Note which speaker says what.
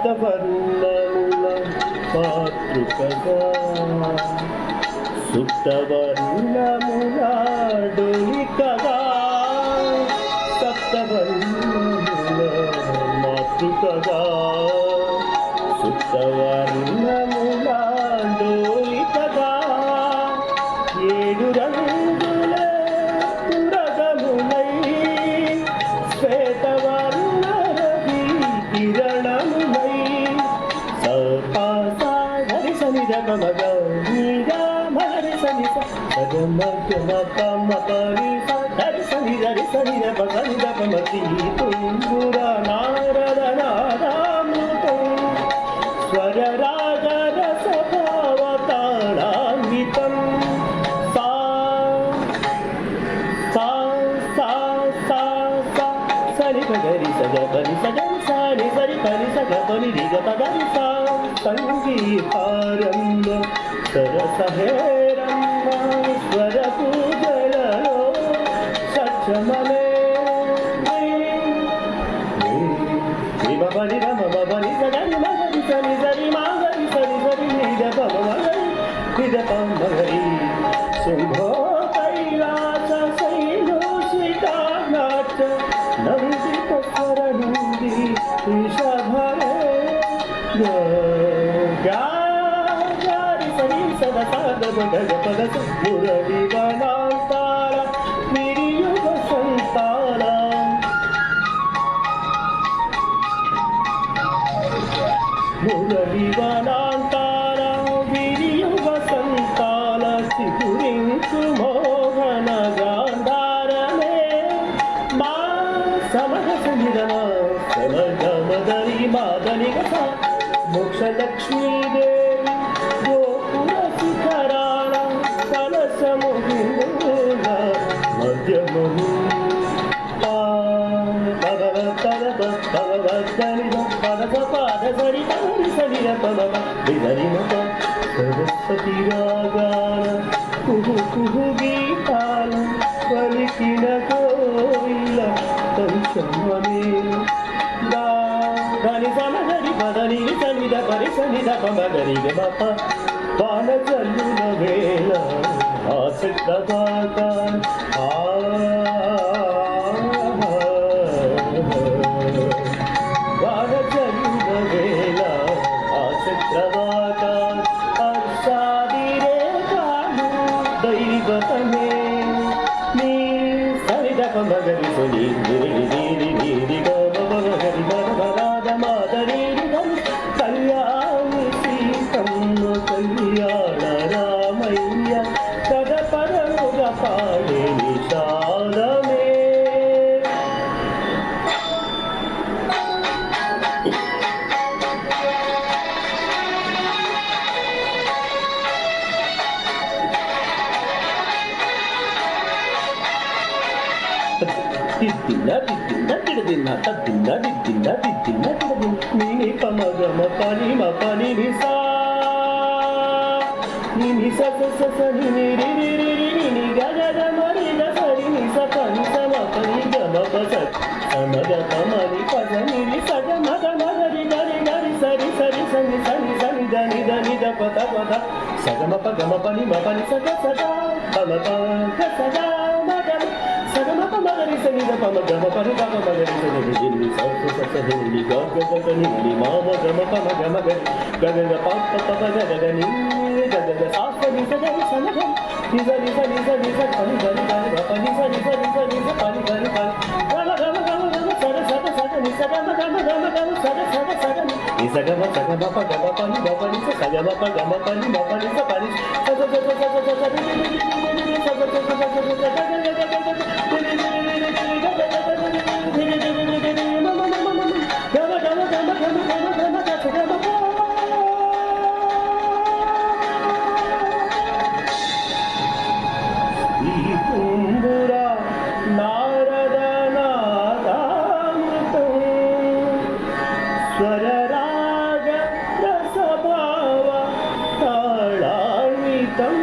Speaker 1: సప్తవర్ణముల మాతృకగా సుప్తవర్ణముల డొలికగా సప్తవర్ణముల మాతృకగా సుప్తవర్ణముల డొలికగా ఏడు రంగుల పురగములై శ్వేతవర్ణ రవి కిరణములై సపా హరి సనిధ మగ నీగా మగరి సని సగమ గమ పమ పని హరి సనిధ పగనిధ పమతి తుంగుర నారద నారామృతం స్వర రాగ రస భావతాళాన్వితం సరి పగరి సగ పని సగరి సాని సరి పని సగ పని రిగ పగరి సా సంగీతారంభ సరసహేరంభ స్వర పూజలలో సత్యమనే బని రమ బని సగరి మగరి సని సరి మాగరి సరి సరి నిజ పమ మగరి నిజ పమ మగరి శంభో కైలాస శైలోషితానాథ నందిత స్వర నంది విషభరే గారి సరి సద సాద గగ పద మురళి వనాంతార విరియుగ సంతాన మురళి వనాంతార విరియుగ సంతాన చిగురించు మోహన గాంధారమే మా సమగ సంగమ సమగమదరి మాదని గస మోక్షలక్ష్మీదేవి గోపుర శిఖరాల కలశమున మధ్యమును సరస్వతి రాగాల కుహు కుహు గీతాల పలికిన కోయిల పంచమనే ధని సమగరి పదని సనిధ పరి సనిధ పమగరి గమప వాన చల్లున వేళ ఆసక్తపాక వాన చల్లున వేళ ఆసక్తపాక హర్షాదిరే కాను దైవతమే నీ సనిధ పమగరి సని దిరి దిరి దిరి గమ పమగరి బరబరాద మాదరి కళ్యాణి సీతమ్మ కళ్యాణ రామయ్య కథ పరముగ పాడే నిషాదమే దిద్దిన దిద్దిన తిడదిన్న తద్దిన్న దిద్దిన్న దిద్దిన్న తిడదిన్న నీ పమగమ పని మ పని నిసా ని స స స ని ని రి రి రి రి ని గ గ మరి గ సరి ని స పని స మ పని గ మ ప స సమగ పమని పద ని రి స గ మ గ మ గ రి గ రి గ రి సరి సరి సని సని సని ద ని ద ని ద ప ద ప ద స గ మ ప గ మ పని మ పని స గ స ద ప మ ప గ స ద మ గ సగమ పమగరి సనిద పమ గమ పని పమ మగరి సని దిల్లి సౌత సస దిల్లి గ గ గ ని మామ గమ పమ గమ గరి గ గ గ ప ప ప గ గ ని గ గ గ సా స ని స గ ని స న గ ని స ని స ని స ని స పని గరి గరి గ పని స ని స ని స ని స పని గరి గరి గమ గమ గమ గమ స ర స ద స ద ని స గమ గమ గమ గమ స ర స ద స ద ని స గమ ప గమ పని గ పని స స గమ ప గమ పని మ పని స పని స స స స స స స स्वरराग रसभाव ताळान्वितम्